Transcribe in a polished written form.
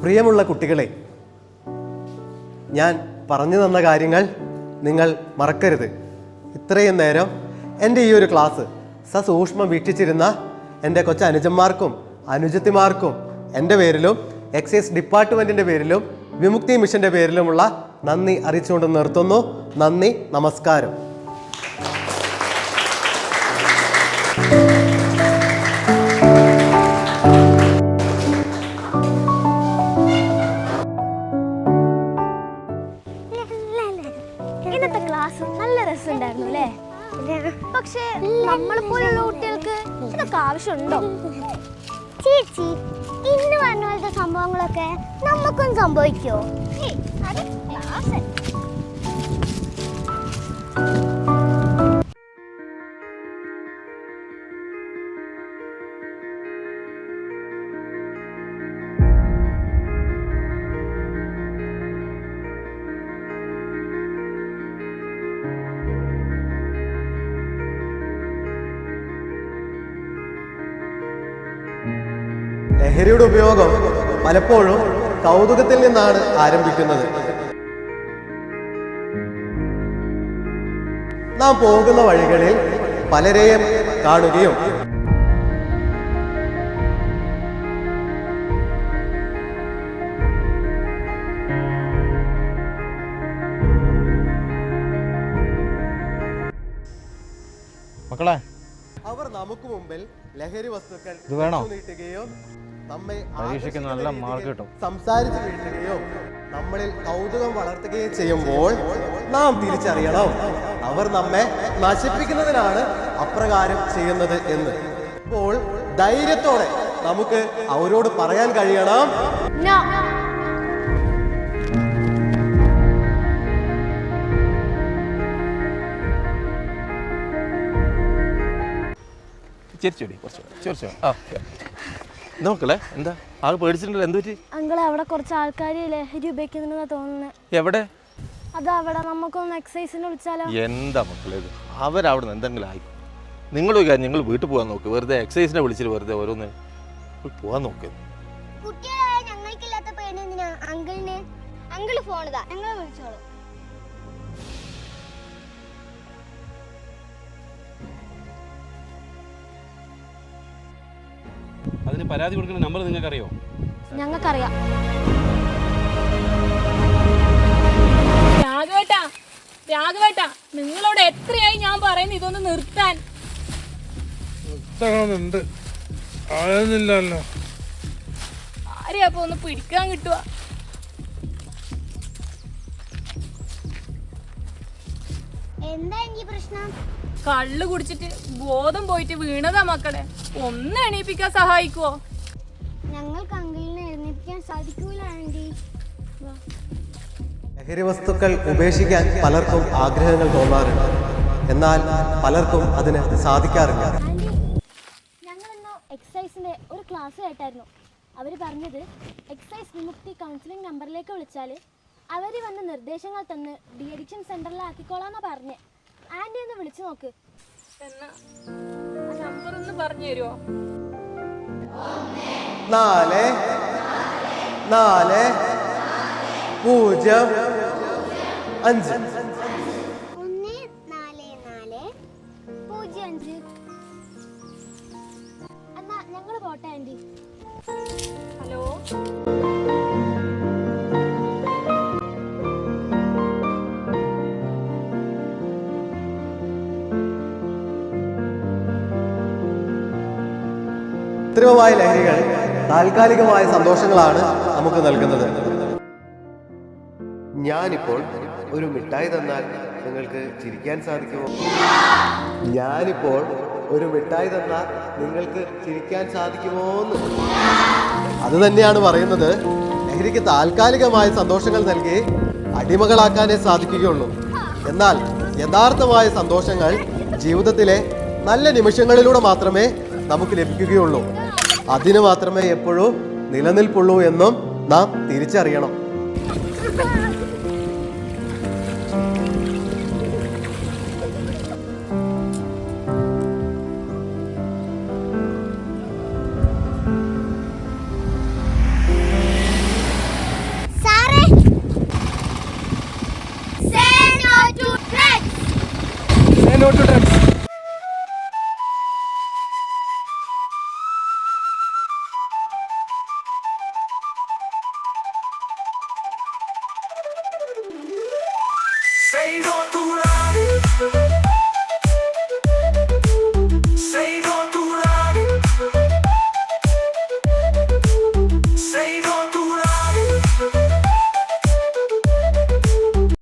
പ്രിയമുള്ള കുട്ടികളെ, ഞാൻ പറഞ്ഞു തന്ന കാര്യങ്ങൾ നിങ്ങൾ മറക്കരുത്. ഇത്രയും നേരം എൻ്റെ ഈ ഒരു ക്ലാസ് സസൂക്ഷ്മം വീക്ഷിച്ചിരുന്ന എൻ്റെ കൊച്ചനുജന്മാർക്കും അനുജത്തിമാർക്കും എൻ്റെ പേരിലും എക്സൈസ് ഡിപ്പാർട്ട്മെൻറ്റിൻ്റെ പേരിലും വിമുക്തി മിഷൻ്റെ പേരിലുമുള്ള നന്ദി അറിയിച്ചുകൊണ്ട് നിർത്തുന്നു. നന്ദി, നമസ്കാരം. ഇന്നത്തെ ക്ലാസ് നല്ല രസമുണ്ടായിരുന്നു അല്ലേ? പക്ഷെ നമ്മളെ പോലുള്ള കുട്ടികൾക്ക് ഇതൊക്കെ ആവശ്യമുണ്ടോ? ചേച്ചി, ഇന്ന് പറഞ്ഞ പോലത്തെ സംഭവങ്ങളൊക്കെ നമുക്കും സംഭവിക്കോ? അത് ക്ലാസ് ലഹരിയുടെ ഉപയോഗം പലപ്പോഴും കൗതുകത്തിൽ നിന്നാണ് ആരംഭിക്കുന്നത്. നാം പോകുന്ന വഴികളിൽ പലരെയും കാണുകയും മക്കളെ, അവർ നമുക്ക് മുമ്പിൽ ലഹരി വസ്തുക്കൾ ഇത് വേണോ? നീട്ടുകയോ നമ്മെ പരീക്ഷയ്ക്ക് നല്ല മാർക്ക് കിട്ടും സംസാരിച്ച് വീഴ്ത്തുകയോ നമ്മളിൽ കൗതുകം വളർത്തുകയും ചെയ്യുമ്പോൾ നാം തിരിച്ചറിയണം, അവർ നമ്മെ നശിപ്പിക്കുന്നതിനാണ് അപ്രകാരം ചെയ്യുന്നത് എന്ന്. അപ്പോൾ ധൈര്യത്തോടെ നമുക്ക് അവരോട് പറയാൻ കഴിയണം, നോക്കല്ലേ. എന്താ ആൾ പേടിച്ചിട്ടുണ്ടല്ലോ? എന്ത് പറ്റി? അങ്കിളെ, അവിടെ കുറച്ച് ആൾക്കാർ ലഹരി ഉപയോഗിക്കുന്നുണ്ടെന്നാ തോന്നുന്നത്. എവിടെ? അതവിടെ നമുക്കൊന്ന് എക്സസൈസിന് വിളിച്ചാലോ? എന്താ മക്കളെ ഇത്? അവരവിടെ നിന്ന് എന്തെങ്കിലും ആയി. നിങ്ങളൊരു കാര്യം, നിങ്ങൾ വീട്ടിൽ പോകാൻ നോക്ക്. വെറുതെ എക്സസൈസിനെ വിളിച്ചിട്ട് വെറുതെ ഓരോന്ന് പോകാൻ നോക്ക്. കുട്ടികളായ ഞങ്ങൾക്കില്ലാത്ത പേടി എന്തിനാ അങ്കിളിന്? അങ്കിള് ഫോണിതാ, ഞങ്ങൾ വിളിച്ചോളൂ. അതിന് പരാതി കൊടുക്കുന്ന നമ്പർ നിങ്ങൾക്കറിയോ? ഞങ്ങൾക്കറിയാം. രാഘവേട്ടാ, നിങ്ങളോട് എത്രയായി ഞാൻ പറയുന്നു ഇതൊന്ന് നിർത്താൻ. ആരെയാ അപ്പൊ ഒന്ന് പിടിക്കാൻ കിട്ടുക? എന്താ എനിക്ക് പ്രശ്നം? കള്ളു കുടിച്ചിട്ട് ബോധം പോയിട്ട് വീണതാ മക്കളെ. ഒന്ന് എണീപ്പിക്കാൻ സഹായിക്കുവോ? ഞങ്ങൾക്ക് അങ്കിളിനെ എഴുന്നേൽപ്പിക്കാൻ സാധിക്കൂല ആന്റി. ലഹരി വസ്തുക്കൾ ഉപേക്ഷിക്കാൻ പലർക്കും ആഗ്രഹങ്ങൾ തോന്നാറുണ്ട്, എന്നാൽ പലർക്കും അതിന് സാധിക്കാറില്ല. ആന്റി, ഞങ്ങളിന്ന് എക്സസൈസിന്റെ ഒരു ക്ലാസ് കേട്ടായിരുന്നു. അവർ പറഞ്ഞത് എക്സസൈസ് വിമുക്തി കൗൺസിലിംഗ് നമ്പറിലേക്ക് വിളിച്ചാൽ അവർ വന്ന നിർദ്ദേശങ്ങൾ തന്ന് ഡി അഡിക്ഷൻ സെന്ററിലാക്കിക്കോളാന്നാ പറഞ്ഞേ. ആന്റി ഒന്ന് വിളിച്ചു നോക്ക്. എന്നാ നമ്പർ ഒന്ന് പറഞ്ഞു തരുമോ? 4 4 0 5. 14405. എന്നാ ഞങ്ങൾ പോട്ടെ ആന്റി. ഹലോ, കൃത്രിമമായ ലഹരികൾ താൽക്കാലികമായ സന്തോഷങ്ങളാണ് നമുക്ക് നൽകുന്നത്. ഞാനിപ്പോൾ ഒരു മിഠായി തന്നാൽ നിങ്ങൾക്ക് ചിരിക്കാൻ സാധിക്കുമോ? ഞാനിപ്പോൾ ഒരു മിഠായി തന്നാൽ നിങ്ങൾക്ക് ചിരിക്കാൻ സാധിക്കുമോ എന്ന്. അത് തന്നെയാണ് പറയുന്നത്. ലഹരിക്ക് താൽക്കാലികമായ സന്തോഷങ്ങൾ നൽകി അടിമകളാക്കാനേ സാധിക്കുകയുള്ളൂ. എന്നാൽ യഥാർത്ഥമായ സന്തോഷങ്ങൾ ജീവിതത്തിലെ നല്ല നിമിഷങ്ങളിലൂടെ മാത്രമേ നമുക്ക് ലഭിക്കുകയുള്ളൂ. അതിന് മാത്രമേ എപ്പോഴും നിലനിൽപ്പുള്ളൂ എന്നും നാം തിരിച്ചറിയണം. To drugs.